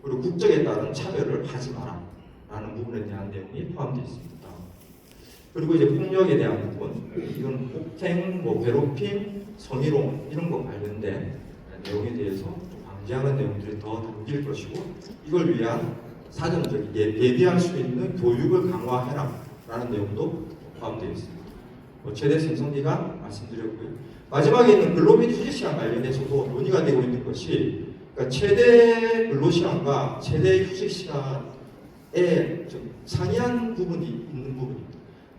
그리고 국적에 따른 차별을 하지 마라 라는 부분에 대한 내용이 포함되어 있습니다. 그리고 이제 폭력에 대한 부분, 이건 폭행, 괴롭힘, 성희롱 이런 거 관련된 내용에 대해서 좀 방지하는 내용들이 더 담길 것이고, 이걸 위한 사전적인 예비할 수 있는 교육을 강화해라 라는 내용도 포함되어 있습니다. 최대 생성기간 말씀드렸고요. 마지막에 있는 근로및 휴식시간 관련해서도 논의가 되고 있는 것이, 그러니까 최대 근로시간과 최대 휴식시간에 상이한 부분이 있는 부분입니다.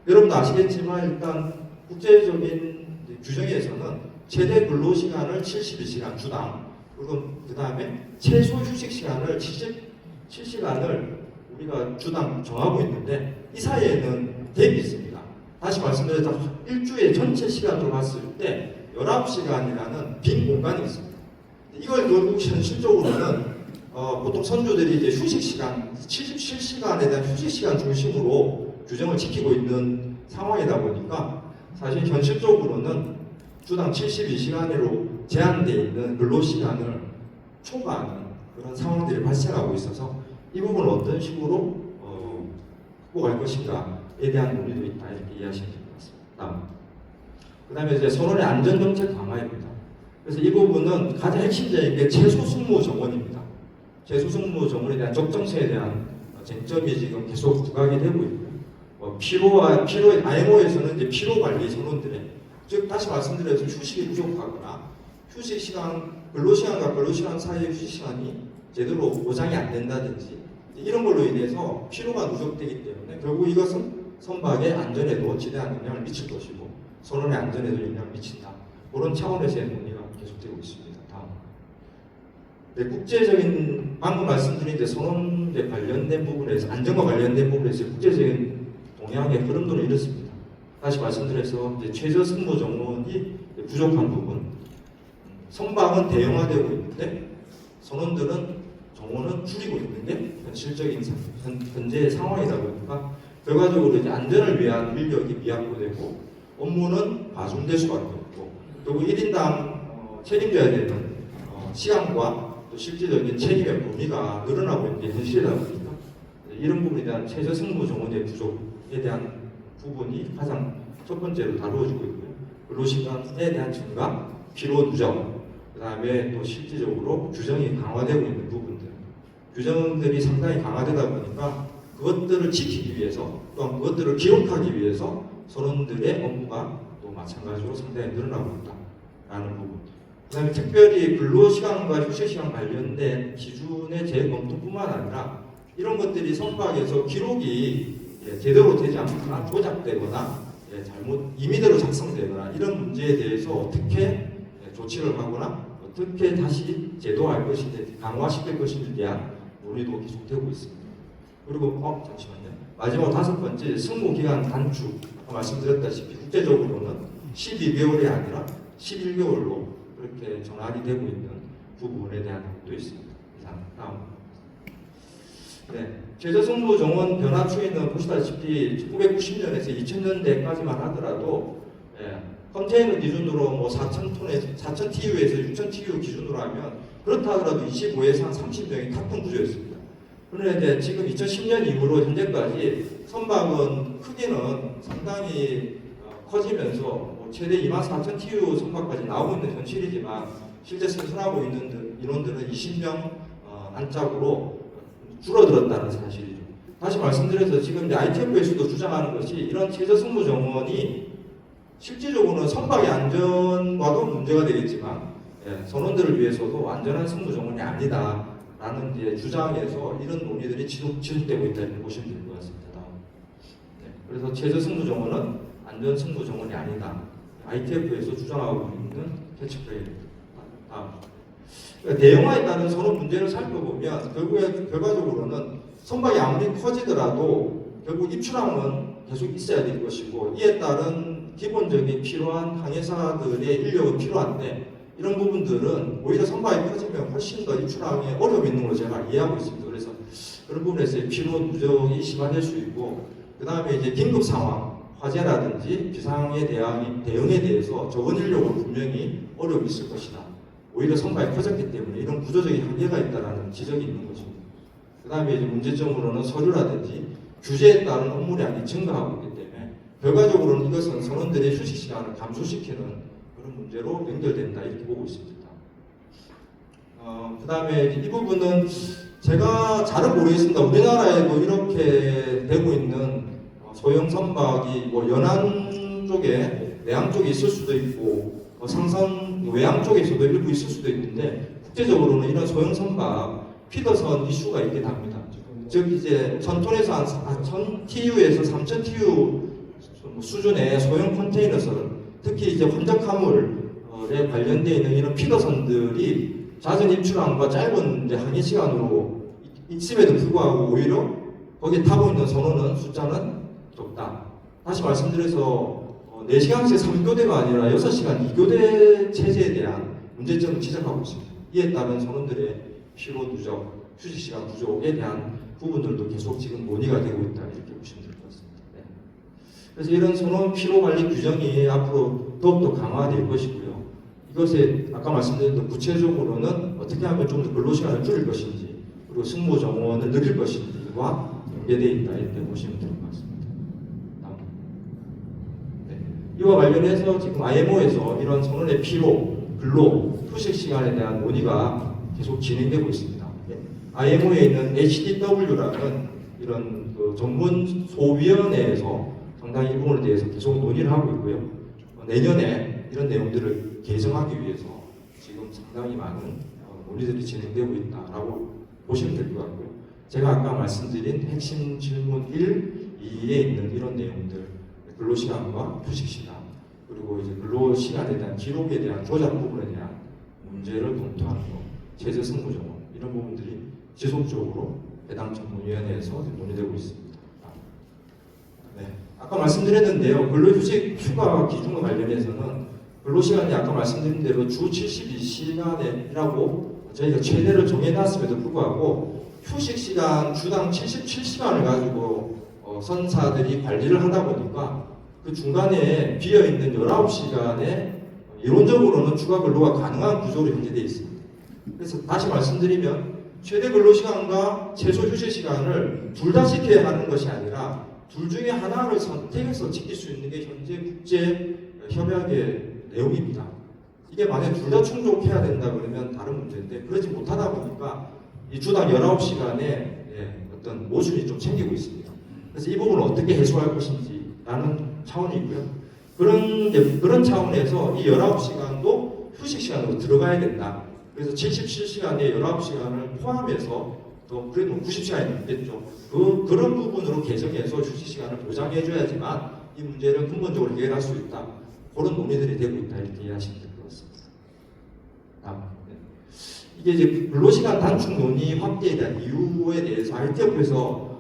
여러분도 아시겠지만 일단 국제적인 규정에서는 최대 근로시간을 72시간 주당, 그리고 그 다음에 최소 휴식시간을 77시간을 우리가 주당 정하고 있는데, 이 사이에는 갭이 있습니다. 다시 말씀드려서 일주의 전체 시간으로 봤을 때 19시간이라는 빈 공간이 있습니다. 이걸 결국 현실적으로는 보통 선조들이 이제 휴식시간, 77시간에 대한 휴식시간 중심으로 규정을 지키고 있는 상황이다 보니까 사실 현실적으로는 주당 72시간으로 제한되어 있는 근로시간을 초과하는 그런 상황들이 발생하고 있어서 이 부분을 어떤 식으로 극복할 것인가에 대한 논의도 있다, 이렇게 이해하시면 될 것 같습니다. 그 다음에 이제 선원의 안전정책 강화입니다. 그래서 이 부분은 가장 핵심적인 게 최소 승무 정원입니다. 최소 승무 정원에 대한 적정성에 대한 쟁점이 지금 계속 부각이 되고 있고요. 피로의 IMO에서는 이제 피로 관리 선원들의, 즉 다시 말씀드려서 휴식이 부족하거나 휴식 시간, 근로시간과 근로시간 사이의 휴식 시간이 제대로 보장이 안 된다든지 이런 걸로 인해서 피로가 누적되기 때문에 결국 이것은 선박의 안전에도 지대한 영향을 미칠 것이고 선원의 안전에도 영향을 미친다. 그런 차원에서의 논의가 계속되고 있습니다. 다음. 네, 국제적인 방금 말씀드린 이제 선원에 관련된 부분에서 안전과 관련된 부분에서 국제적인 동향의 흐름도는 이렇습니다. 다시 말씀드려서 이제 최저 승무 정원이 부족한 부분, 선박은 대형화되고 있는데 선원들은 정원은 줄이고 있는 게 현실적인 현재의 상황이다 보니까 결과적으로 이제 안전을 위한 인력이 미약화되고 업무는 과중될 수밖에 없고, 그리고 1인당 책임져야 되는 시간과 또 실질적인 책임의 범위가 늘어나고 있는 게 현실이다 보니까 이런 부분에 대한 최저 승무 정원의 부족에 대한 부분이 가장 첫 번째로 다루어지고 있고요. 근로시간에 대한 증가, 피로 누적, 그 다음에 또 실질적으로 규정이 강화되고 있는 부분들, 규정들이 상당히 강화되다 보니까 그것들을 지키기 위해서 또한 그것들을 기록하기 위해서 선원들의 업무가 또 마찬가지로 상당히 늘어나고 있다라는 부분. 그 다음에 특별히 근로시간과 휴식시간 관련된 기준의 재검토뿐만 아니라 이런 것들이 선박에서 기록이 제대로 되지 않거나 조작되거나 잘못 임의대로 작성되거나 이런 문제에 대해서 어떻게 조치를 하거나 어떻게 다시 제도화할 것인지 강화시킬 것인지에 대한 논의도 계속되고 있습니다. 그리고 잠시만요. 마지막 다섯 번째, 승무기간 단축. 아까 말씀드렸다시피 국제적으로는 12개월이 아니라 11개월로 그렇게 전환이 되고 있는 부분에 대한 내용도 있습니다. 이상 다음. 네, 최저 승무 정원 변화 추이는 보시다시피 1990년에서 2000년대까지만 하더라도 컨테이너 기준으로 4,000톤에서 4,000TU에서 6,000TU 기준으로 하면 그렇다 하더라도 25에서 한 30명이 탑승 구조였습니다. 그런데 지금 2010년 이후로 현재까지 선박은 크기는 상당히 커지면서 최대 24,000TU 선박까지 나오고 있는 현실이지만 실제 승선하고 있는 인원들은 20명 안짝으로 줄어들었다는 사실이죠. 다시 말씀드려서 지금 이제 ITF에서도 주장하는 것이 이런 최저 승무 정원이 실질적으로는 선박의 안전과도 문제가 되겠지만 선원들을 위해서도 안전한 승무 정원이 아니다라는 이제 주장에서 이런 논의들이 지속되고 있다는 보시면 될 것 같습니다. 그래서 최저 승무 정원은 안전 승무 정원이 아니다. ITF에서 주장하고 있는 캐치프레이즈입니다. 그러니까 대형화에 따른 선원 문제를 살펴보면 결과적으로는 선박이 아무리 커지더라도 결국 입출항은 계속 있어야 될 것이고 이에 따른 기본적인 필요한 항해사들의 인력은 필요한데 이런 부분들은 오히려 선박이 커지면 훨씬 더 입출항에 어려움이 있는 걸로 제가 이해하고 있습니다. 그래서 그런 부분에서 피로 누적이 심화될 수 있고 그 다음에 이제 긴급 상황, 화재라든지 비상에 대한 대응에 대해서 적은 인력으로 분명히 어려움이 있을 것이다. 오히려 선박이 커졌기 때문에 이런 구조적인 한계가 있다는 지적이 있는 것입니다. 그 다음에 이제 문제점으로는 서류라든지 규제에 따른 업무량이 증가하고 있기 때문에 결과적으로는 이것은 선원들의 휴식 시간을 감소시키는 그런 문제로 연결된다 이렇게 보고 있습니다. 그 다음에 이 부분은 제가 잘은 모르겠습니다. 우리나라에도 이렇게 되고 있는 소형 선박이 뭐 연안 쪽에 내항 쪽에 있을 수도 있고 상선 외항 쪽에서도 일부 있을 수도 있는데 국제적으로는 이런 소형 선박 피더선 이슈가 있긴 합니다. 즉 이제 1000톤에서 1000TU에서 3000TU 수준의 소형 컨테이너선 특히 이제 혼적 화물에 관련되어 있는 이런 피더선들이 잦은 입출항과 짧은 이제 항해 시간으로 있음에도 불구하고 오히려 거기에 타고 있는 선원은 숫자는 적다. 다시 말씀드려서 4시간씩 3교대가 아니라 6시간 2교대 체제에 대한 문제점을 지적하고 있습니다. 이에 따른 선원들의 피로 누적, 휴식 시간 부족에 대한 부분들도 계속 지금 논의가 되고 있다 이렇게 보시면 될 것 같습니다. 네. 그래서 이런 선원 피로 관리 규정이 앞으로 더욱더 강화될 것이고요. 이것에 아까 말씀드린 대로 구체적으로는 어떻게 하면 좀 더 근로시간을 줄일 것인지 그리고 승무 정원을 늘릴 것인지와 연계되어 있다 이렇게 보시면 될 것 같습니다. 네. 이와 관련해서 지금 IMO에서 이런 선원의 피로, 근로, 휴식 시간에 대한 논의가 계속 진행되고 있습니다. 네. IMO에 있는 HDW라는 이런 그 전문 소위원회에서 상당히 이 부분에 대해서 계속 논의를 하고 있고요. 내년에 이런 내용들을 개정하기 위해서 지금 상당히 많은 논의들이 진행되고 있다라고 보시면 될 것 같고요. 제가 아까 말씀드린 핵심 질문 1, 2에 있는 이런 내용들, 근로시간과 휴식시간, 그리고 이제 근로시간에 대한 기록에 대한 조작 부분에 대한 문제를 검토하는 것, 제재 승무 정원 이런 부분들이 지속적으로 해당 전문위원회에서 논의되고 있습니다. 네. 아까 말씀드렸는데요. 근로휴식 휴가 기준과 관련해서는 근로시간이 아까 말씀드린 대로 주 72시간이라고 저희가 최대를 정해놨음에도 불구하고 휴식시간 주당 77시간을 가지고 선사들이 관리를 하다 보니까 그 중간에 비어있는 19시간에 이론적으로는 추가 근로가 가능한 구조로 현재 되어 있습니다. 그래서 다시 말씀드리면 최대 근로시간과 최소 휴식시간을 둘 다 지켜야 하는 것이 아니라 둘 중에 하나를 선택해서 지킬 수 있는 게 현재 국제 협약의 내용입니다. 이게 만약 둘 다 충족해야 된다 그러면 다른 문제인데 그러지 못하다 보니까 이 주당 19시간에 어떤 모순이 좀 생기고 있습니다. 그래서 이 부분을 어떻게 해소할 것인지라는 차원이 있고요. 그런 차원에서 이 19시간도 휴식 시간으로 들어가야 된다. 그래서 77시간에 19시간을 포함해서 또 그래도 90시간이 넘겠죠. 그런 부분으로 개정해서 휴식 시간을 보장해줘야지만 이 문제를 근본적으로 해결할 수 있다. 그런 논의들이 되고 있다 이렇게 이해하시면 될 것 같습니다. 이게 이제 근로시간 단축 논의 확대에 대한 이유에 대해서 ITF에서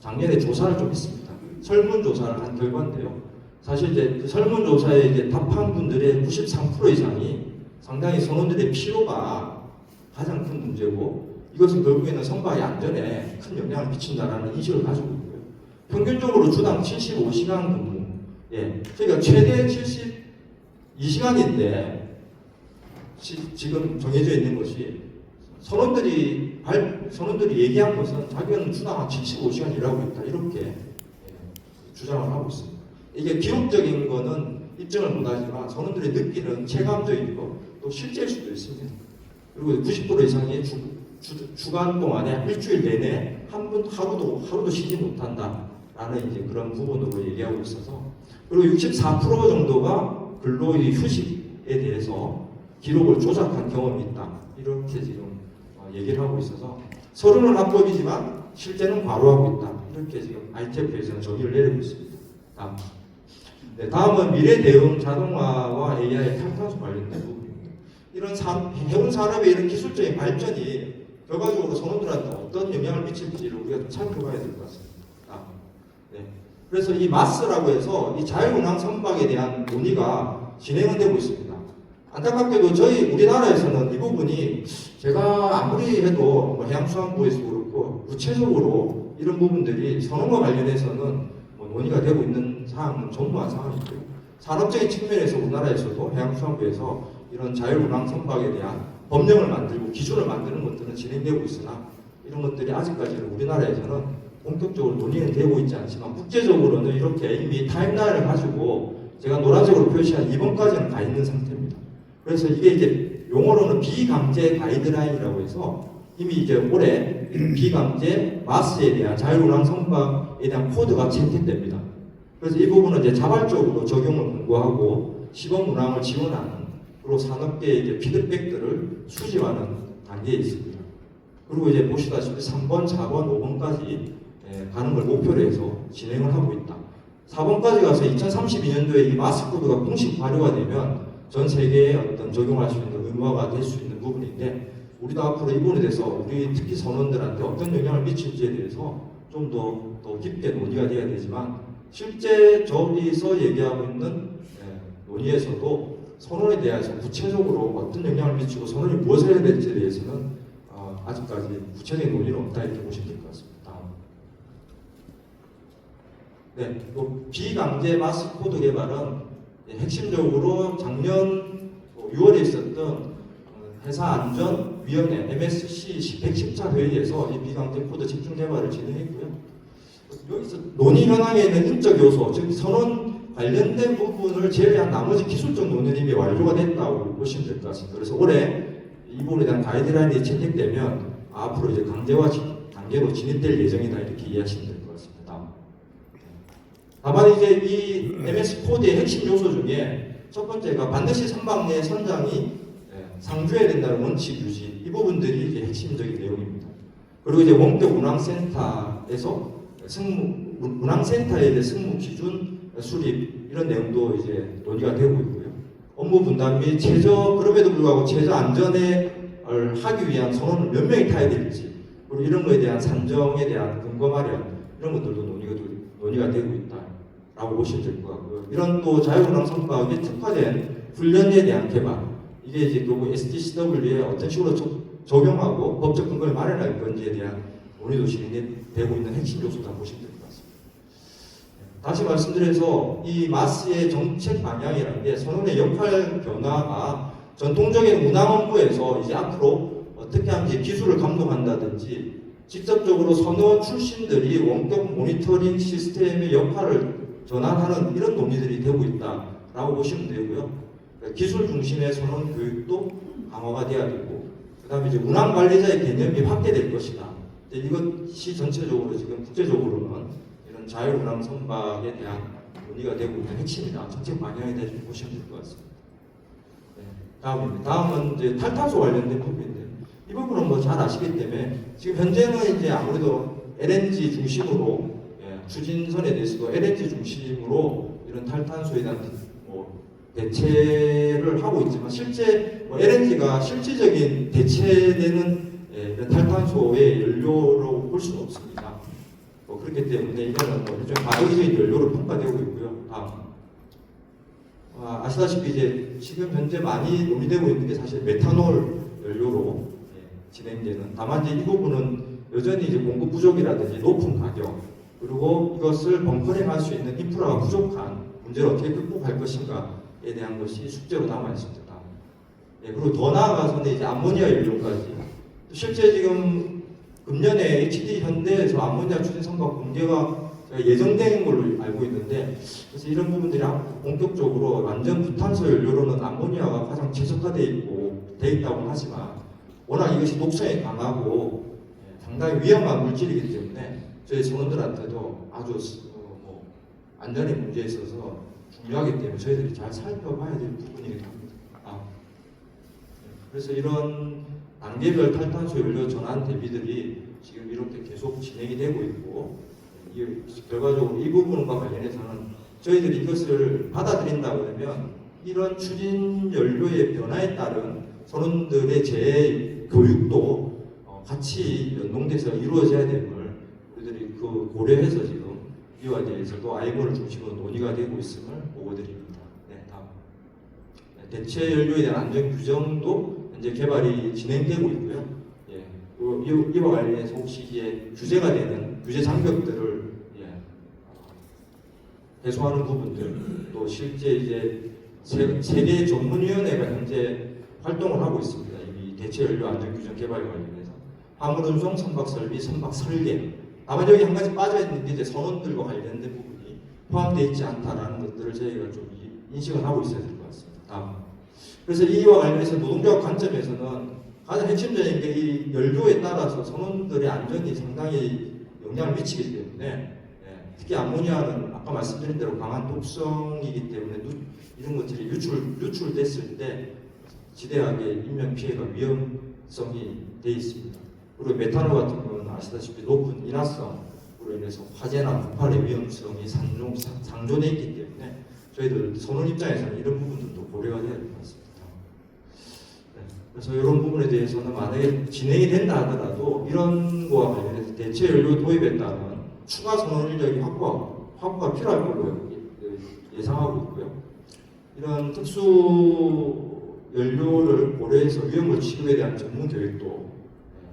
작년에 조사를 좀 했습니다. 설문조사를 한 결과인데요. 사실 이제 그 설문조사에 이제 답한 분들의 93% 이상이 상당히 선원들의 피로가 가장 큰 문제고 이것은 결국에는 선박의 안전에 큰 영향을 미친다라는 인식을 가지고 있고요. 평균적으로 주당 75시간 근무, 그러니까 최대 72시간인데 지금 정해져 있는 것이 선원들이 얘기한 것은 자기는 주당 한 75시간 일하고 있다 이렇게 주장을 하고 있습니다. 이게 기록적인 거는 입증을 못하지만 선원들이 느끼는 체감적인 거 또 실제일 수도 있습니다. 그리고 90% 이상이 주간 동안에 일주일 내내 하루도 쉬지 못한다라는 이제 그런 부분으로 얘기하고 있어서 그리고 64% 정도가 근로의 휴식에 대해서 기록을 조작한 경험이 있다 이렇게 지금 얘기를 하고 있어서 서류는 합법이지만 실제는 과로하고 있다 이렇게 지금 ITF에서는 정의를 내리고 있습니다. 다음은 미래 대응 자동화와 AI 탄탄수 관련된 부분입니다. 이런 해운 산업의 이런 기술적인 발전이 결과적으로 선원들한테 어떤 영향을 미칠지를 우리가 좀 살펴봐야 될 것 같습니다. 그래서 이 마스라고 해서 이 자율운항 선박에 대한 논의가 진행은 되고 있습니다. 안타깝게도 저희 우리나라에서는 이 부분이 제가 아무리 해도 뭐 해양수산부에서 그렇고 구체적으로 이런 부분들이 선원과 관련해서는 뭐 논의가 되고 있는 사항은 전무한 상황이고요. 산업적인 측면에서 우리나라에서도 해양수산부에서 이런 자율운항 선박에 대한 법령을 만들고 기준을 만드는 것들은 진행되고 있으나 이런 것들이 아직까지는 우리나라에서는 본격적으로 논의는 되고 있지 않지만 국제적으로는 이렇게 이미 타임라인을 가지고 제가 노란색으로 표시한 2번까지는 가 있는 상태입니다. 그래서 이게 이제 용어로는 비강제 가이드라인이라고 해서 이미 이제 올해 비강제 마스에 대한 자율운항 선박에 대한 코드가 채택됩니다. 그래서 이 부분은 이제 자발적으로 적용을 권고하고 시범 운항을 지원하는 그리고 산업계의 이제 피드백들을 수집하는 단계에 있습니다. 그리고 이제 보시다시피 3번, 4번, 5번까지 가는 걸 목표로 해서 진행을 하고 있다. 4번까지 가서 2032년도에 이 마스 코드가 공식 발효가 되면 전 세계에 어떤 적용할 수 있는 의무화가 될 수 있는 부분인데 우리도 앞으로 이 부분에 대해서 우리 특히 선원들한테 어떤 영향을 미칠지에 대해서 좀 더 깊게 논의가 돼야 되지만 실제 저기서 얘기하고 있는 논의에서도 선원에 대해서 구체적으로 어떤 영향을 미치고 선원이 무엇을 해야 될지에 대해서는 아직까지 구체적인 논의는 없다 이렇게 보시면 될 것 같습니다. 네, 비강제 마스 코드 개발은 핵심적으로 작년 6월에 있었던 회사안전위원회 MSC 110차 회의에서 이 비강제 코드 집중 개발을 진행했고요. 여기서 논의 현황에는 인적 요소, 즉 선원 관련된 부분을 제외한 나머지 기술적 논의는 이미 완료가 됐다고 보시면 될 것 같습니다. 그래서 올해 이 부분에 대한 가이드라인이 채택되면 앞으로 이제 강제화 단계로 진입될 예정이다 이렇게 이해하시면 될 것 같습니다. 다만 이제 이 MS 코드의 핵심 요소 중에 첫 번째가 반드시 선박 내 선장이 상주해야 된다는 원칙 유지, 이 부분들이 이제 핵심적인 내용입니다. 그리고 이제 원격 운항센터에서 운항센터에 대해 승무 기준 수립 이런 내용도 이제 논의가 되고 있고요. 업무 분담 및 최저 그럼에도 불구하고 최저 안전을 하기 위한 선원을 몇 명이 타야 될지 그리고 이런 거에 대한 산정에 대한 근거 마련 이런 것들도 논의가 되고 있다라고 보시면 될 것 같고요. 이런 또 자율운항 선박에 특화된 훈련에 대한 개발 이게 이제 결국 STCW에 어떤 식으로 적용하고 법적 근거를 마련할 건지에 대한 논의도 진행되고 있는 핵심 요소다 보시면 될 것 같습니다. 다시 말씀드려서 이 마스의 정책 방향이라는 게 선원의 역할 변화가 전통적인 운항 업무에서 이제 앞으로 어떻게 하면 이제 기술을 감독한다든지 직접적으로 선원 출신들이 원격 모니터링 시스템의 역할을 전환하는 이런 논의들이 되고 있다라고 보시면 되고요. 기술 중심의 선원 교육도 강화가 돼야 되고 그 다음에 이제 운항 관리자의 개념이 확대될 것이다. 이것이 전체적으로 지금 국제적으로는 이런 자율운항 선박에 대한 논의가 되고 있는 핵심이다. 정책 방향에 대해서 보시면 될 것 같습니다. 네, 다음입니다. 다음은 이제 탈탄소 관련된 부분인데 이 부분은 뭐 잘 아시기 때문에 지금 현재는 이제 아무래도 LNG 중심으로 추진선에 대해서도 LNG 중심으로 이런 탈탄소에 대한 대체를 하고 있지만 실제 LNG가 실질적인 대체되는 탈탄소의 연료로 볼 수는 없습니다. 그렇기 때문에 이거는 일종의 과도기적인 연료로 평가되고 있고요. 아시다시피 이제 지금 현재 많이 논의되고 있는 게 사실 메탄올 연료로 진행되는. 다만 이제 이 부분은 여전히 이제 공급 부족이라든지 높은 가격 그리고 이것을 벙커링할 수 있는 인프라가 부족한 문제를 어떻게 극복할 것인가에 대한 것이 숙제로 남아 있습니다. 그리고 더 나아가서는 이제 암모니아 연료까지. 실제 지금 금년에 HD 현대에서 암모니아 추진 선박 공개가 예정된 걸로 알고 있는데, 그래서 이런 부분들이 본격적으로 완전 부탄소 연료로는 암모니아가 가장 최적화되어 있다고 하지만 워낙 이것이 독성이 강하고 상당히 위험한 물질이기 때문에 저희 선원들한테도 아주 안전의 문제에 있어서 중요하기 때문에 저희들이 잘 살펴봐야 될 부분이기도 합니다. 그래서 이런 단계별 탈탄소 연료 전환 대비들이 지금 이렇게 계속 진행이 되고 있고, 결과적으로 이 부분과 관련해서는 저희들이 이것을 받아들인다고 하면 이런 추진 연료의 변화에 따른 선원들의 재교육도 같이 연동돼서 이루어져야 됨을 우리들이 고려해서 지금 이와 대해서도 아이보를 중심으로 논의가 되고 있음을 보고드립니다. 다음. 대체 연료에 대한 안전 규정도 현재 개발이 진행되고 있고요. 이와 관련해서 혹시 이제 규제가 되는 규제 장벽들을 해소하는 부분들, 또 실제 이제 세계 전문위원회가 현재 활동을 하고 있습니다. 이미 대체 연료 안전 규정 개발 관련해서 화물운송, 선박설비, 선박설계. 다만 여기 한 가지 빠져있는 게 이제 선원들과 관련된 부분이 포함되어 있지 않다라는 것들을 저희가 좀 인식을 하고 있어야 될 것 같습니다. 다음. 그래서 이와 관련해서 노동조합 관점에서는 가장 핵심적인 게 이 연료에 따라서 선원들의 안전이 상당히 영향을 미치기 때문에 특히 암모니아는 아까 말씀드린 대로 강한 독성이기 때문에 이런 것들이 유출됐을 때 지대하게 인명 피해가 위험성이 되어 있습니다. 그리고 메탄올 같은 경우는 아시다시피 높은 인화성으로 인해서 화재나 폭발의 위험성이 상존해 있기 때문에 저희들 선원 입장에서는 이런 부분들도 고려가 되어야 될 것 같습니다. 그래서 이런 부분에 대해서는 만약에 진행이 된다 하더라도 이런 거와 관련해서 대체 연료 도입에 따른 추가 선원 인력이 확보가 필요할 걸로 예상하고 있고요. 이런 특수 연료를 고려해서 위험물 취급에 대한 전문 교육도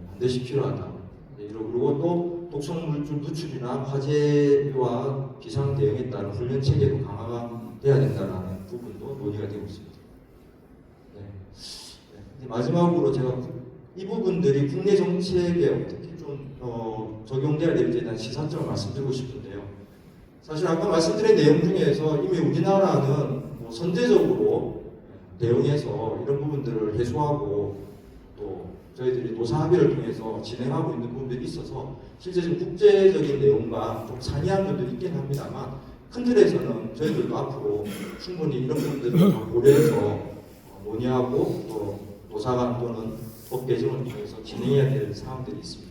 반드시 필요하다. 그리고 또 독성물질 누출이나 화재와 비상 대응에 따른 훈련 체계도 강화가 돼야 된다는 부분도 논의가 되고 있습니다. 마지막으로 제가 이 부분들이 국내 정책에 어떻게 좀 적용돼야 될지에 대한 시사점을 말씀드리고 싶은데요. 사실 아까 말씀드린 내용 중에서 이미 우리나라는 선제적으로 대응해서 이런 부분들을 해소하고 또 저희들이 노사 합의를 통해서 진행하고 있는 부분들이 있어서 실제 지금 국제적인 내용과 좀 상이한 부분도 있긴 합니다만 큰 틀에서는 저희들도 앞으로 충분히 이런 부분들을 고려해서 논의하고 또 노사간 또는 법 개정을 통해서 진행해야 될 사항들이 있습니다.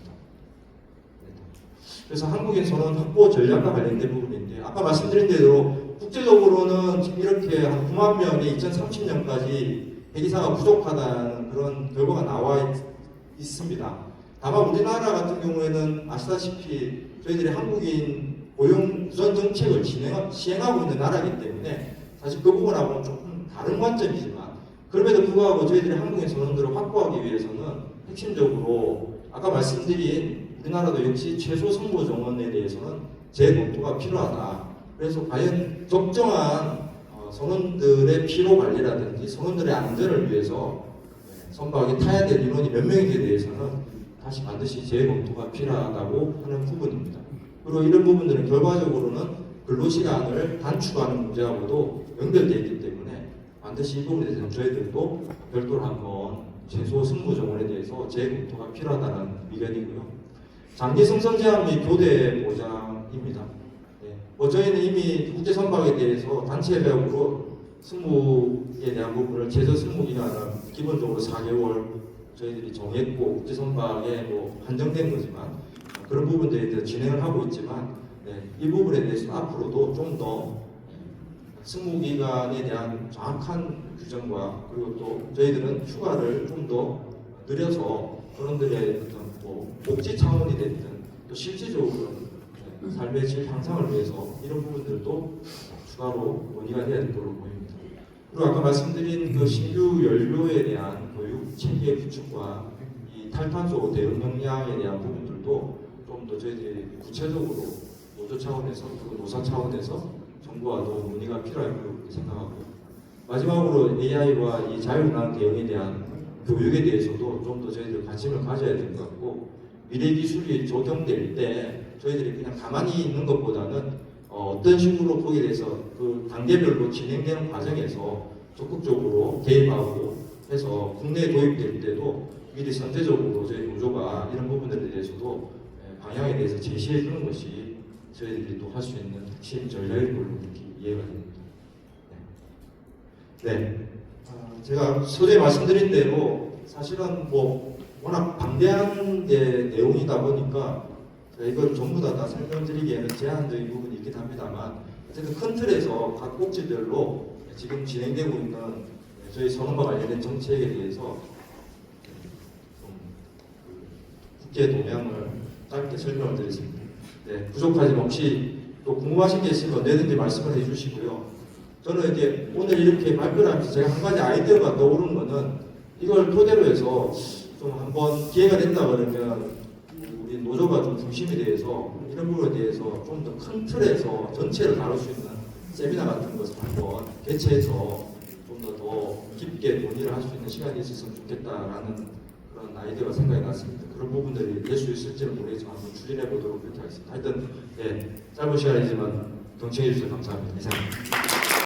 그래서 한국인 선원 확보 전략과 관련된 부분인데 아까 말씀드린 대로 국제적으로는 지금 이렇게 한 9만 명이 2030년까지 대기사가 부족하다는 그런 결과가 나와 있습니다. 다만 우리나라 같은 경우에는 아시다시피 저희들이 한국인 고용 우선 정책을 시행하고 있는 나라이기 때문에 사실 그 부분하고는 조금 다른 관점이지만 그럼에도 불구하고 저희들이 한국인 선원들을 확보하기 위해서는 핵심적으로 아까 말씀드린 우리나라도 역시 최소 선고 정원에 대해서는 재검토가 필요하다. 그래서 과연 적정한 선원들의 피로 관리라든지 선원들의 안전을 위해서 선박에 타야 될 인원이 몇 명인지에 대해서는 다시 반드시 재검토가 필요하다고 하는 부분입니다. 그리고 이런 부분들은 결과적으로는 근로시간을 단축하는 문제하고도 연결되어 있기 때문에 반드시 이 부분에 대해서는 저희들도 별도로 한번 최소 승무 정원에 대해서 재검토가 필요하다는 의견이고요. 장기 승선 제한 및 교대 보장입니다. 저희는 이미 국제 선박에 대해서 단체 협약으로 승무에 대한 부분을 최저 승무 기간을 기본적으로 4개월 저희들이 정했고 국제 선박에 한정된 거지만 그런 부분들에 대해서 진행을 하고 있지만 이 부분에 대해서 앞으로도 좀 더 승무 기간에 대한 정확한 규정과 그리고 또 저희들은 휴가를 좀 더 늘려서 그런들의 어떤 복지 차원이 됐든 또 실질적으로 삶의 질 향상을 위해서 이런 부분들도 추가로 논의가 돼야 될 걸로 보입니다. 그리고 아까 말씀드린 그 신규 연료에 대한 교육 체계 구축과 이 탈탄소 대응 역량에 대한 부분들도 좀 더 저희들이 구체적으로 노조 차원에서 그리고 노사 차원에서 정부와도 논의가 필요할 거라고 생각하고 마지막으로 AI와 이 자율운항 대응에 대한 교육에 대해서도 좀 더 저희들 관심을 가져야 될 것 같고 미래 기술이 적용될 때 저희들이 그냥 가만히 있는 것보다는 어떤 식으로 거기에 대해서 그 단계별로 진행되는 과정에서 적극적으로 개입하고 해서 국내에 도입될 때도 미리 선제적으로 저희 노조가 이런 부분들에 대해서도 방향에 대해서 제시해 주는 것이 저희들이 또 할 수 있는 핵심 전략일 걸로 이렇게 이해가 됩니다. 제가 서두에 말씀드린 대로 사실은 워낙 방대한 게 내용이다 보니까 이걸 전부 다 설명드리기에는 제한적인 부분이 있긴 합니다만 어쨌든 큰 틀에서 각 꼭지별로 지금 진행되고 있는 저희 선언과 관련된 정책에 대해서 국제 동향을 짧게 설명을 드리겠습니다. 부족하지만 혹시 또 궁금하신 게 있으면 언제든지 말씀을 해주시고요. 저는 이제 오늘 이렇게 발표를 하면서 제가 한 가지 아이디어가 떠오른 거는 이걸 토대로 해서 좀 한번 기회가 된다 그러면 우리 노조가 좀 중심이 돼서 이런 부분에 대해서 좀 더 큰 틀에서 전체를 다룰 수 있는 세미나 같은 것을 한번 개최해서 좀 더 깊게 논의를 할 수 있는 시간이 있었으면 좋겠다라는 그런 아이디어가 생각이 났습니다. 그런 부분들이 될 수 있을지는 모르겠지만 한번 추진해 보도록 그렇게 하겠습니다. 하여튼 예, 짧은 시간이지만 경청해 주셔서 감사합니다. 이상입니다.